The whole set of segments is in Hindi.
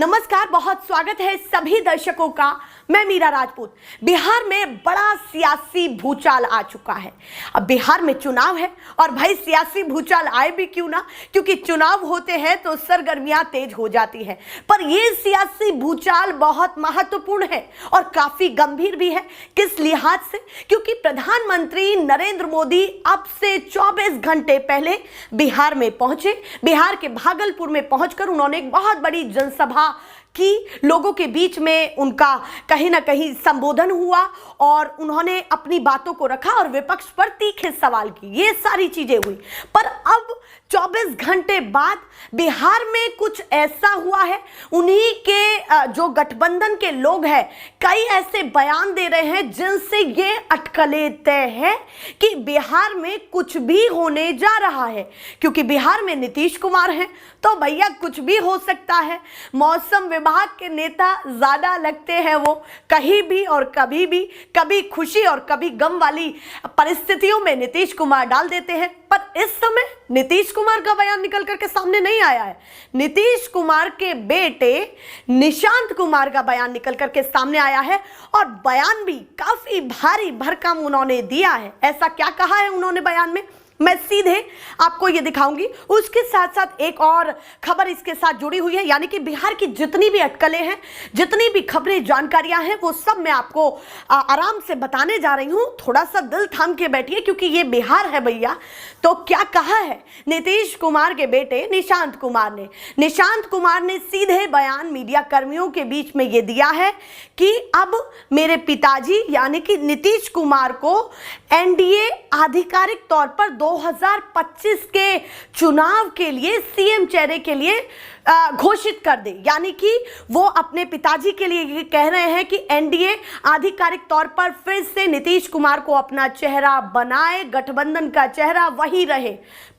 नमस्कार, बहुत स्वागत है सभी दर्शकों का। मैं मीरा राजपूत। बिहार में बड़ा सियासी भूचाल आ चुका है। अब बिहार में चुनाव है और भाई सियासी भूचाल आए भी क्यों ना, क्योंकि चुनाव होते हैं तो सरगर्मियां तेज हो जाती है। पर यह सियासी भूचाल बहुत महत्वपूर्ण है और काफी गंभीर भी है। किस लिहाज से? क्योंकि प्रधानमंत्री नरेंद्र मोदी अब से 24 घंटे पहले बिहार में पहुंचे। बिहार के भागलपुर में पहुंचकर उन्होंने एक बहुत बड़ी जनसभा कि लोगों के बीच में उनका कहीं ना कहीं संबोधन हुआ और उन्होंने अपनी बातों को रखा और विपक्ष पर तीखे सवाल किए। ये सारी चीजें हुई। पर अब 24 घंटे बाद बिहार में कुछ ऐसा हुआ है, उन्हीं के जो गठबंधन के लोग हैं कई ऐसे बयान दे रहे हैं जिनसे ये अटकलें तय है कि बिहार में कुछ भी होने जा रहा है। क्योंकि बिहार में नीतीश कुमार हैं तो भैया कुछ भी हो सकता है। मौसम विभाग के नेता ज्यादा लगते हैं, वो कहीं भी और कभी भी, कभी खुशी और कभी गम वाली परिस्थितियों में नीतीश कुमार डाल देते हैं। पर इस समय नीतीश कुमार का बयान निकल करके सामने नहीं आया है। नीतीश कुमार के बेटे निशांत कुमार का बयान निकल करके सामने आया है और बयान भी काफी भारी भरकम उन्होंने दिया है। ऐसा क्या कहा है उन्होंने बयान में, मैं सीधे आपको ये दिखाऊंगी। उसके साथ साथ एक और खबर इसके साथ जुड़ी हुई है, यानी कि बिहार की जितनी भी अटकलें हैं, जितनी भी खबरें, जानकारियां हैं, वो सब मैं आपको आराम से बताने जा रही हूं। थोड़ा सा दिल थाम के बैठिए क्योंकि ये बिहार है भैया। तो क्या कहा है नीतीश कुमार के बेटे निशांत कुमार ने सीधे बयान मीडिया कर्मियों के बीच में ये दिया है कि अब मेरे पिताजी यानी कि नीतीश कुमार को एनडीए आधिकारिक तौर पर 2025 के चुनाव के लिए सीएम चेहरे के लिए घोषित कर दे। यानी कि वो अपने पिताजी के लिए ये कह रहे हैं कि एनडीए आधिकारिक तौर पर फिर से नीतीश कुमार को अपना चेहरा बनाए, गठबंधन का चेहरा वही रहे।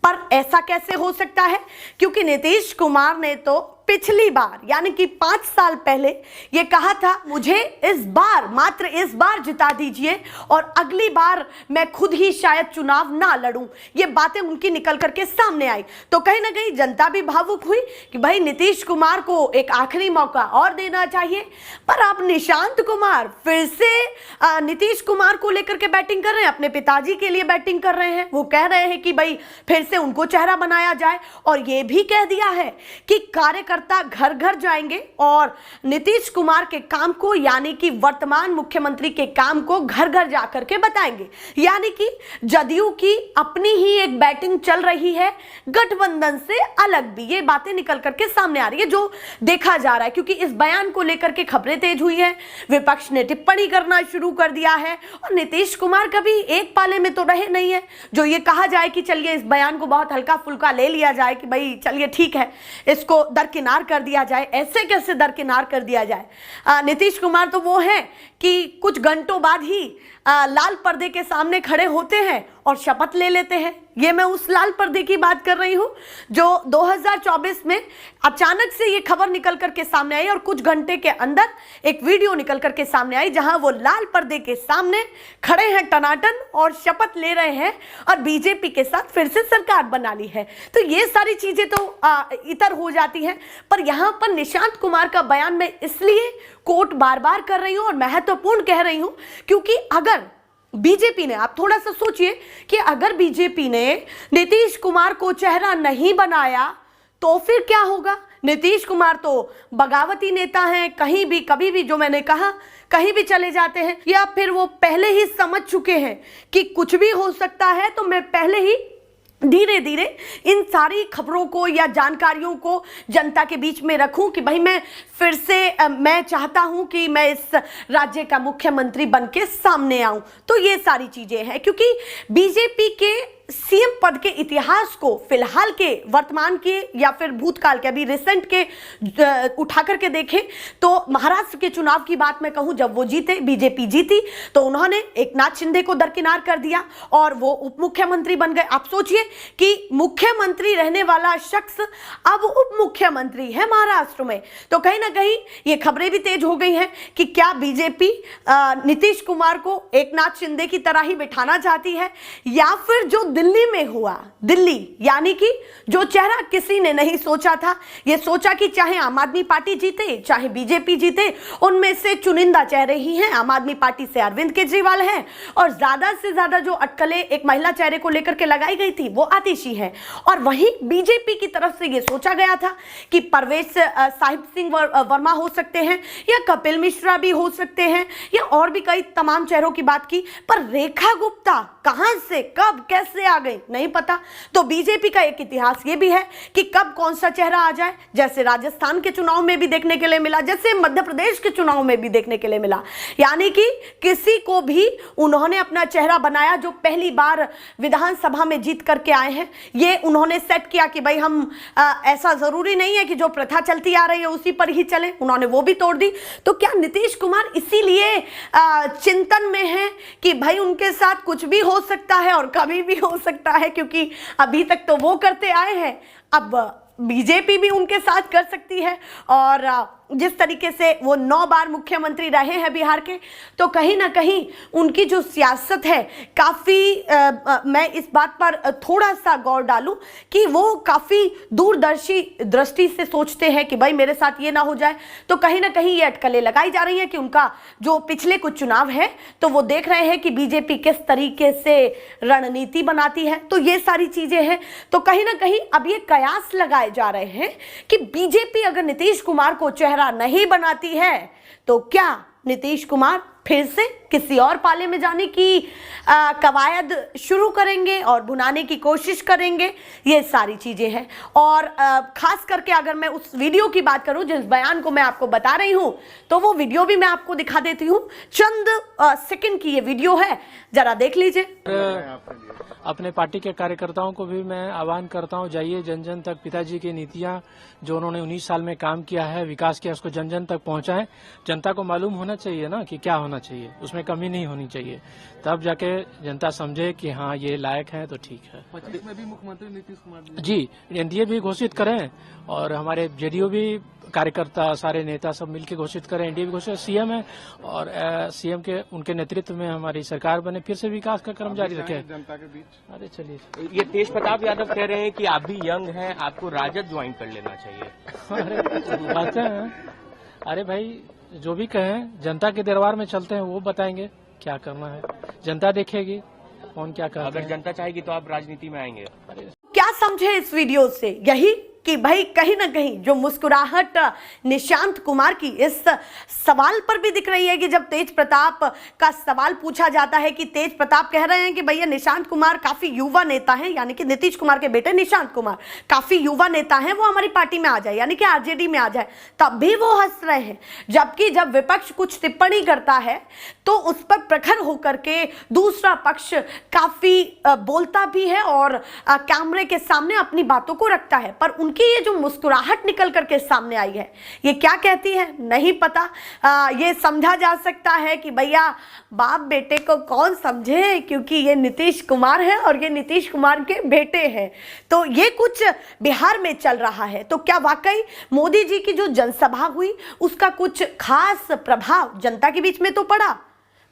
पर ऐसा कैसे हो सकता है? क्योंकि नीतीश कुमार ने तो पिछली बार यानी कि 5 साल पहले ये कहा था, मुझे इस बार, मात्र इस बार जिता दीजिए और अगली बार मैं खुद ही शायद चुनाव ना लड़ूं। ये बातें उनकी निकल करके सामने आई तो कहीं ना कहीं जनता भी भावुक हुई कि भाई नीतीश कुमार को एक आखिरी मौका और देना चाहिए। पर अब निशांत कुमार फिर से नीतीश कुमार को लेकर के बैटिंग कर रहे हैं, अपने पिताजी के लिए बैटिंग कर रहे हैं। वो कह रहे हैं कि भाई फिर से उनको चेहरा बनाया जाए और ये भी कह दिया है कि कार्यकर्ता घर घर जाएंगे और नीतीश कुमार के काम को, यानी कि वर्तमान मुख्यमंत्री के काम को घर घर जाकर के बताएंगे। यानी कि जदयू की अपनी ही एक बैटिंग चल रही है, गठबंधन से अलग भी। ये बातें निकल करके सामने आ रही है जो देखा जा रहा है। क्योंकि इस बयान को लेकर के खबरें तेज हुई है, विपक्ष ने टिप्पणी करना शुरू कर दिया है और नीतीश कुमार कभी एक पाले में तो रहे नहीं है जो ये कहा जाए कि चलिए इस बयान को बहुत हल्का फुल्का ले लिया जाए कि भाई चलिए ठीक है, इसको दरकिनार कर दिया जाए। ऐसे कैसे दरकिनार कर दिया जाए? नीतीश कुमार तो वो हैं कि कुछ घंटों बाद ही लाल पर्दे के सामने खड़े होते हैं और शपथ ले लेते हैं। ये मैं उस लाल पर्दे की बात कर रही हूं जो 2024 में अचानक से ये खबर निकल करके सामने आई और कुछ घंटे के अंदर एक वीडियो निकल करके सामने आई जहां वो लाल पर्दे के सामने खड़े हैं टनाटन और शपथ ले रहे हैं और बीजेपी के साथ फिर से सरकार बना ली है। तो ये सारी चीजें तो इतर हो जाती हैं। पर यहां पर निशांत कुमार का बयान मैं इसलिए कोट बार बार कर रही हूं और महत्वपूर्ण कह रही हूं क्योंकि अगर बीजेपी ने, आप थोड़ा सा सोचिए कि अगर बीजेपी ने नीतीश कुमार को चेहरा नहीं बनाया तो फिर क्या होगा? नीतीश कुमार तो बगावती नेता हैं, कहीं भी कभी भी, जो मैंने कहा, कहीं भी चले जाते हैं, या फिर वो पहले ही समझ चुके हैं कि कुछ भी हो सकता है। तो मैं पहले ही धीरे धीरे इन सारी खबरों को या जानकारियों को जनता के बीच में रखूं कि भाई मैं फिर से मैं चाहता हूं कि मैं इस राज्य का मुख्यमंत्री बनके सामने आऊं। तो ये सारी चीजें हैं क्योंकि बीजेपी के सीएम पद के इतिहास को फिलहाल के, वर्तमान के या फिर भूतकाल के, अभी रिसेंट के उठा करके देखें तो महाराष्ट्र के चुनाव की बात मैं कहूं, जब वो जीते, बीजेपी जीती, तो उन्होंने एकनाथ शिंदे को दरकिनार कर दिया और वो उप मुख्यमंत्री बन गए। आप सोचिए कि मुख्यमंत्री रहने वाला शख्स अब उप मुख्यमंत्री है महाराष्ट्र में। तो कहीं ना कहीं ये खबरें भी तेज हो गई हैं कि क्या बीजेपी नीतीश कुमार को एकनाथ शिंदे की तरह ही बिठाना चाहती है या फिर जो दिल्ली में हुआ, दिल्ली यानी कि जो चेहरा किसी ने नहीं सोचा था। ये सोचा कि चाहे आम आदमी पार्टी जीते चाहे बीजेपी जीते, उनमें से चुनिंदा चेहरे ही हैं। आम आदमी पार्टी से अरविंद केजरीवाल हैं और ज्यादा से ज्यादा जो अटकलें एक महिला चेहरे को लेकर के लगाई गई थी वो आतिशी है। और वहीं बीजेपी की तरफ से ये सोचा गया था कि परवेश साहिब सिंह वर्मा हो सकते हैं या कपिल मिश्रा भी हो सकते हैं या और भी कई तमाम चेहरों की बात की, पर रेखा गुप्ता कहां से कब कैसे आ गई नहीं पता। तो बीजेपी का एक इतिहास ये भी है कि कब कौन सा चेहरा आ जाए, जैसे राजस्थान के चुनाव में भी देखने के लिए मिला, जैसे मध्य प्रदेश के चुनाव में भी देखने के लिए मिला। यानी कि किसी को भी उन्होंने अपना चेहरा बनाया जो पहली बार विधानसभा में जीत करके आए हैं। ये उन्होंने सेट किया कि भाई हम ऐसा जरूरी नहीं है कि जो प्रथा चलती आ रही है उसी पर ही चले, उन्होंने वो भी तोड़ दी। तो क्या नीतीश कुमार इसीलिए चिंतन में है कि भाई उनके साथ कुछ भी हो सकता है और कभी भी हो सकता है, क्योंकि अभी तक तो वो करते आए हैं, अब बीजेपी भी उनके साथ कर सकती है। और जिस तरीके से वो 9 बार मुख्यमंत्री रहे हैं बिहार के, तो कहीं ना कहीं उनकी जो सियासत है काफ़ी मैं इस बात पर थोड़ा सा गौर डालूं कि वो काफ़ी दूरदर्शी दृष्टि से सोचते हैं कि भाई मेरे साथ ये ना हो जाए। तो कहीं ना कहीं ये अटकलें लगाई जा रही हैं कि उनका जो पिछले कुछ चुनाव है तो वो देख रहे हैं कि बीजेपी किस तरीके से रणनीति बनाती है। तो ये सारी चीज़ें हैं। तो कहीं ना कहीं अब ये कयास लगाए जा रहे हैं कि बीजेपी अगर नीतीश कुमार को चेहरा नहीं बनाती है तो क्या नीतीश कुमार फिर से किसी और पाले में जाने की कवायद शुरू करेंगे और भुनाने की कोशिश करेंगे। ये सारी चीजें हैं। और खास करके अगर मैं उस वीडियो की बात करूं जिस बयान को मैं आपको बता रही हूं, तो वो वीडियो भी मैं आपको दिखा देती हूं। चंद सेकंड की ये वीडियो है, जरा देख लीजिए। अपने पार्टी के कार्यकर्ताओं को भी मैं आह्वान करता हूं, जाइए जन जन तक। पिताजी की नीतियां जो उन्होंने 19 साल में काम किया है, विकास किया, उसको जन जन तक पहुंचाएं। जनता को मालूम होना चाहिए ना कि क्या होना चाहिए, उसमें कमी नहीं होनी चाहिए। तब जाके जनता समझे कि हाँ ये लायक है तो ठीक है। 25 में भी मुख्यमंत्री नीतीश कुमार जी, एनडीए भी घोषित करें और हमारे जेडीयू भी कार्यकर्ता सारे नेता सब मिलकर घोषित करें। एनडीए भी घोषित, सीएम है और सीएम के उनके नेतृत्व में हमारी सरकार बने, फिर से विकास का क्रम जारी रखे जनता के बीच। अरे चलिए, ये तेज प्रताप यादव कह रहे हैं कि आप भी यंग हैं, आपको राजद ज्वाइन कर लेना चाहिए। अरे बातें हैं। अरे भाई जो भी कहें, जनता के दरबार में चलते हैं, वो बताएंगे क्या करना है, जनता देखेगी कौन क्या कर। अगर जनता चाहेगी तो आप राजनीति में आएंगे। क्या समझे इस वीडियो से? यही कि भाई कहीं ना कहीं जो मुस्कुराहट निशांत कुमार की इस सवाल पर भी दिख रही है कि जब तेज प्रताप का सवाल पूछा जाता है कि तेज प्रताप कह रहे हैं कि भैया निशांत कुमार काफी युवा नेता हैं, यानी कि नीतीश कुमार के बेटे निशांत कुमार काफी युवा नेता हैं, वो हमारी पार्टी में आ जाए, यानी कि आरजेडी में आ जाए, तब भी वो हंस रहे हैं। जबकि जब विपक्ष कुछ टिप्पणी करता है तो उस पर प्रखर होकर के दूसरा पक्ष काफी बोलता भी है और कैमरे के सामने अपनी बातों को रखता है। पर उनकी ये जो मुस्कुराहट निकल करके सामने आई है, ये क्या कहती है नहीं पता। ये समझा जा सकता है कि भैया बाप बेटे को कौन समझे, क्योंकि ये नीतीश कुमार है और ये नीतीश कुमार के बेटे हैं। तो ये कुछ बिहार में चल रहा है। तो क्या वाकई मोदी जी की जो जनसभा हुई उसका कुछ खास प्रभाव जनता के बीच में तो पड़ा,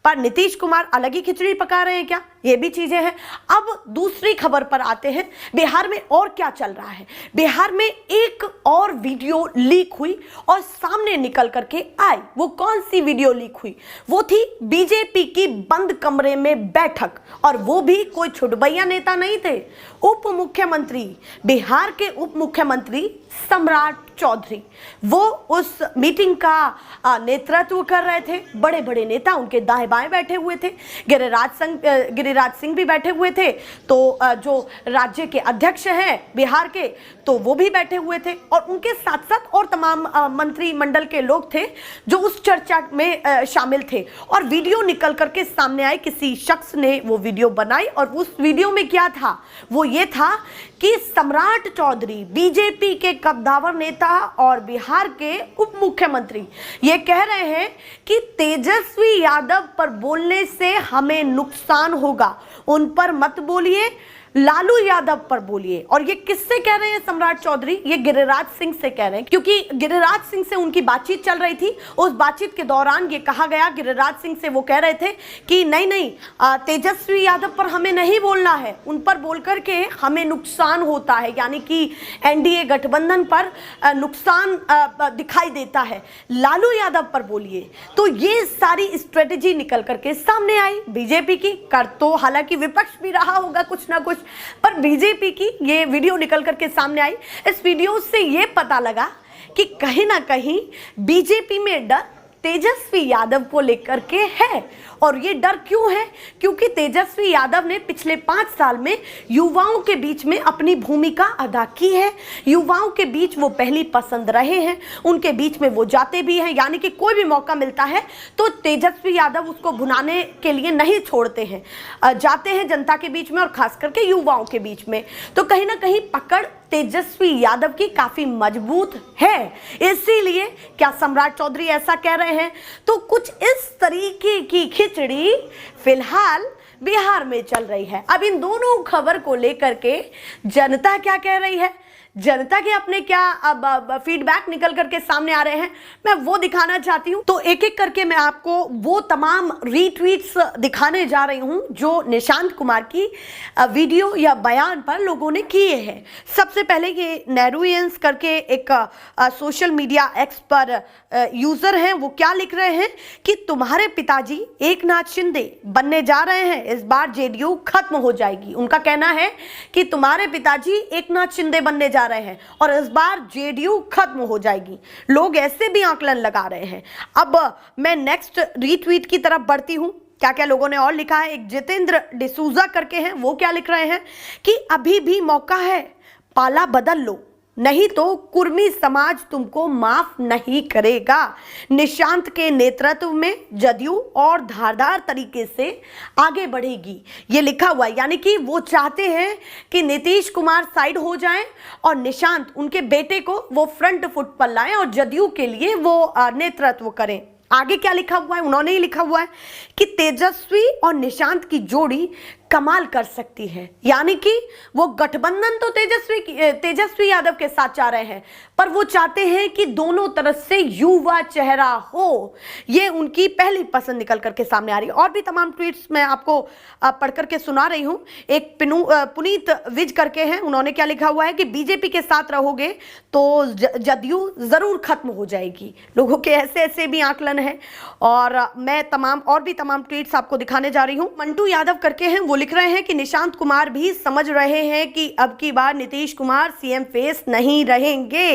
पर नीतीश कुमार अलग ही खिचड़ी पका रहे हैं क्या? ये भी चीजें हैं। अब दूसरी खबर पर आते हैं। बिहार में और क्या चल रहा है? बिहार में एक और वीडियो लीक हुई और सामने निकल करके आई। वो कौन सी वीडियो लीक हुई? वो थी बीजेपी की बंद कमरे में बैठक, और वो भी कोई छुटभैया नेता नहीं थे, उप मुख्यमंत्री, बिहार के उप मुख्यमंत्री सम्राट चौधरी। वो उस मीटिंग का नेतृत्व कर रहे थे। बड़े बड़े नेता उनके दाएं बाएं बैठे हुए थे। गिरिराज सिंह भी बैठे हुए थे, तो जो राज्य के अध्यक्ष हैं बिहार के, तो वो भी बैठे हुए थे, और उनके साथ साथ और तमाम मंत्रिमंडल के लोग थे जो उस चर्चा में शामिल थे। और वीडियो निकल करके सामने आई, किसी शख्स ने वो वीडियो बनाई, और उस वीडियो में क्या था? वो ये था कि सम्राट चौधरी बीजेपी के कद्दावर नेता और बिहार के उप मुख्यमंत्री ये कह रहे हैं कि तेजस्वी यादव पर बोलने से हमें नुकसान होगा, उन पर मत बोलिए, लालू यादव पर बोलिए। और ये किससे कह रहे हैं सम्राट चौधरी? ये गिरिराज सिंह से कह रहे हैं, क्योंकि गिरिराज सिंह से उनकी बातचीत चल रही थी। उस बातचीत के दौरान ये कहा गया, गिरिराज सिंह से वो कह रहे थे कि नहीं तेजस्वी यादव पर हमें नहीं बोलना है, उन पर बोल करके हमें नुकसान होता है, यानी कि एनडीए गठबंधन पर नुकसान दिखाई देता है, लालू यादव पर बोलिए। तो ये सारी स्ट्रेटेजी निकल करके सामने आई बीजेपी की। कर तो हालांकि विपक्ष भी रहा होगा कुछ ना कुछ, पर बीजेपी की ये वीडियो निकल करके सामने आई। इस वीडियो से ये पता लगा कि कहीं ना कहीं बीजेपी में डर तेजस्वी यादव को लेकर के है। और ये डर क्यों है? क्योंकि तेजस्वी यादव ने पिछले 5 साल में युवाओं के बीच में अपनी भूमिका अदा की है। युवाओं के बीच वो पहली पसंद रहे हैं, उनके बीच में वो जाते भी हैं, यानी कि कोई भी मौका मिलता है तो तेजस्वी यादव उसको भुनाने के लिए नहीं छोड़ते हैं, जाते हैं जनता के बीच में और खास करके युवाओं के बीच में। तो कहीं ना कहीं पकड़ तेजस्वी यादव की काफी मजबूत है। इसीलिए क्या सम्राट चौधरी ऐसा कह रहे हैं? तो कुछ इस तरीके की खिचड़ी फिलहाल बिहार में चल रही है। अब इन दोनों खबर को लेकर के जनता क्या कह रही है, जनता के अपने क्या अब फीडबैक निकल करके सामने आ रहे हैं, मैं वो दिखाना चाहती हूं। तो एक एक करके मैं आपको वो तमाम रीट्वीट्स दिखाने जा रही हूं जो निशांत कुमार की वीडियो या बयान पर लोगों ने किए हैं। सबसे पहले ये नेरुएंस करके एक सोशल मीडिया एक्स पर यूजर हैं, वो क्या लिख रहे हैं कि तुम्हारे पिताजी एकनाथ शिंदे बनने जा रहे हैं, इस बार जेडीयू खत्म हो जाएगी। उनका कहना है कि तुम्हारे पिताजी एकनाथ शिंदे बनने जा रहे हैं और इस बार जेडीयू खत्म हो जाएगी। लोग ऐसे भी आकलन लगा रहे हैं। अब मैं नेक्स्ट रीट्वीट की तरफ बढ़ती हूं। क्या क्या लोगों ने और लिखा है? एक जितेंद्र डिसूजा करके हैं, वो क्या लिख रहे हैं कि अभी भी मौका है, पाला बदल लो, नहीं तो कुर्मी समाज तुमको माफ नहीं करेगा। निशांत के नेतृत्व में जदयू और धारदार तरीके से आगे बढ़ेगी, ये लिखा हुआ है। यानी कि वो चाहते हैं कि नीतीश कुमार साइड हो जाएं और निशांत उनके बेटे को वो फ्रंट फुट पर लाएं और जदयू के लिए वो नेतृत्व करें। आगे क्या लिखा हुआ है? उन्होंने ही लिखा हुआ है कि तेजस्वी और निशांत की जोड़ी कमाल कर सकती है। यानी कि वो गठबंधन तो तेजस्वी यादव के साथ चाह रहे हैं, पर वो चाहते हैं कि दोनों तरफ से युवा चेहरा हो। ये उनकी पहली पसंद निकल करके सामने आ रही है। और भी तमाम ट्वीट्स मैं आपको पढ़ करके सुना रही हूं। एक पुनीत विज करके हैं, उन्होंने क्या लिखा हुआ है कि बीजेपी के साथ रहोगे तो जदयू जरूर खत्म हो जाएगी। लोगों के ऐसे ऐसे भी आकलन है। और मैं और भी तमाम ट्वीट्स आपको दिखाने जा रही हूं। मंटू यादव करके हैं, वो लिख रहे हैं कि निशांत कुमार भी समझ रहे हैं कि अब की बार नीतीश कुमार सीएम फेस नहीं रहेंगे।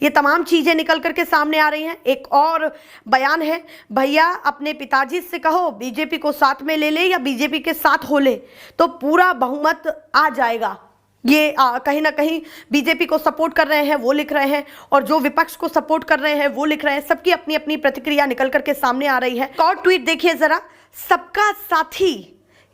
ये तमाम चीजें निकल करके सामने आ रही हैं। एक और बयान है, भैया अपने पिताजी से कहो बीजेपी को साथ में ले ले या बीजेपी के साथ हो ले तो पूरा बहुमत आ जाएगा। ये कहीं ना कहीं बीजेपी को सपोर्ट कर रहे हैं वो लिख रहे हैं, और जो विपक्ष को सपोर्ट कर रहे हैं वो लिख रहे हैं। सबकी अपनी अपनी प्रतिक्रिया निकल करके सामने आ रही है। और ट्वीट देखिए जरा, सबका साथी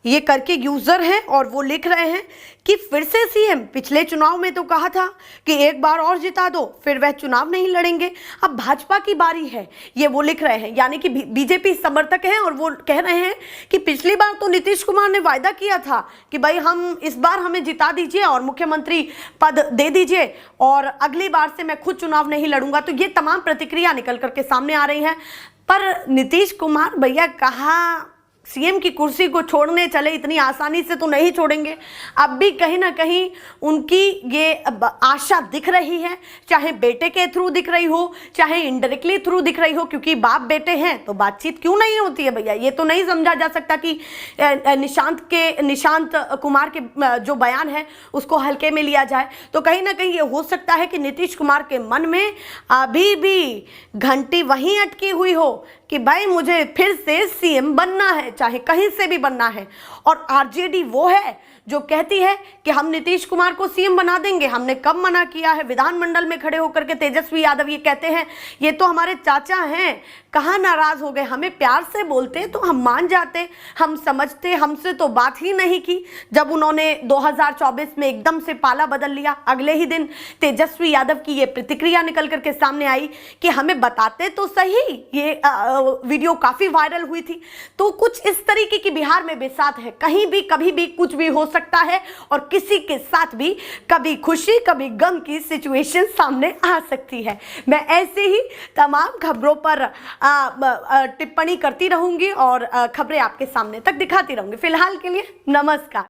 ये करके यूजर हैं और वो लिख रहे हैं कि फिर से सीएम, पिछले चुनाव में तो कहा था कि एक बार और जिता दो, फिर वह चुनाव नहीं लड़ेंगे, अब भाजपा की बारी है, ये वो लिख रहे हैं। यानी कि बीजेपी समर्थक हैं और वो कह रहे हैं कि पिछली बार तो नीतीश कुमार ने वायदा किया था कि भाई हम इस बार हमें जिता दीजिए और मुख्यमंत्री पद दे दीजिए और अगली बार से मैं खुद चुनाव नहीं लड़ूंगा। तो ये तमाम प्रतिक्रिया निकल करके सामने आ रही हैं। पर नीतीश कुमार भैया कहाँ सीएम की कुर्सी को छोड़ने चले, इतनी आसानी से तो नहीं छोड़ेंगे। अब भी कहीं ना कहीं उनकी ये आशा दिख रही है, चाहे बेटे के थ्रू दिख रही हो, चाहे इनडायरेक्टली थ्रू दिख रही हो, क्योंकि बाप बेटे हैं तो बातचीत क्यों नहीं होती है भैया। ये तो नहीं समझा जा सकता कि निशांत कुमार के जो बयान है उसको हल्के में लिया जाए। तो कहीं ना कहीं ये हो सकता है कि नीतीश कुमार के मन में अभी भी घंटी वहीं अटकी हुई हो कि भाई मुझे फिर से सीएम बनना है, चाहे कहीं से भी बनना है। और आरजेडी वो है जो कहती है कि हम नीतीश कुमार को सीएम बना देंगे। हमने कब मना किया है? विधानमंडल में खड़े होकर के तेजस्वी यादव ये कहते हैं, ये तो हमारे चाचा हैं, कहाँ नाराज हो गए, हमें प्यार से बोलते तो हम मान जाते, हम समझते, हमसे तो बात ही नहीं की। जब उन्होंने 2024 में एकदम से पाला बदल लिया, अगले ही दिन तेजस्वी यादव की ये प्रतिक्रिया निकल करके सामने आई कि हमें बताते तो सही। ये वीडियो काफी वायरल हुई थी। तो कुछ इस तरीके की बिहार में बिसात है, कहीं भी कभी भी कुछ भी हो सकता है और किसी के साथ भी कभी खुशी कभी गम की सिचुएशन सामने आ सकती है। मैं ऐसे ही तमाम खबरों पर टिप्पणी करती रहूंगी और खबरें आपके सामने तक दिखाती रहूंगी। फिलहाल के लिए नमस्कार।